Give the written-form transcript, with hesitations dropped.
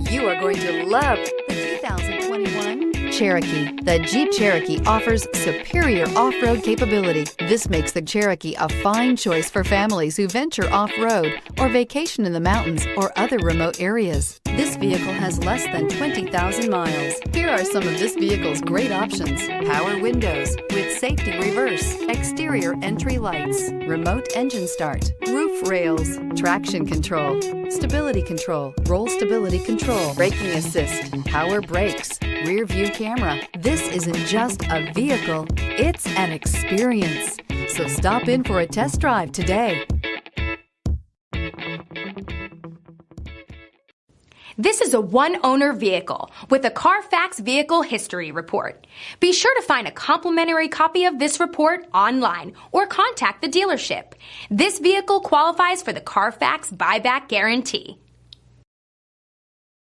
You are going to love the 2021 Cherokee. The Jeep Cherokee offers superior off-road capability. This makes the Cherokee a fine choice for families who venture off-road or vacation in the mountains or other remote areas. This vehicle has less than 20,000 miles. Here are some of this vehicle's great options: power windows with safety reverse, exterior entry lights, remote engine start, roof rails, traction control, stability control, roll stability control, braking assist, power brakes, rear view camera. This isn't just a vehicle, it's an experience. So stop in for a test drive today. This is a one-owner vehicle with a Carfax Vehicle History Report. Be sure to find a complimentary copy of this report online or contact the dealership. This vehicle qualifies for the Carfax Buyback Guarantee.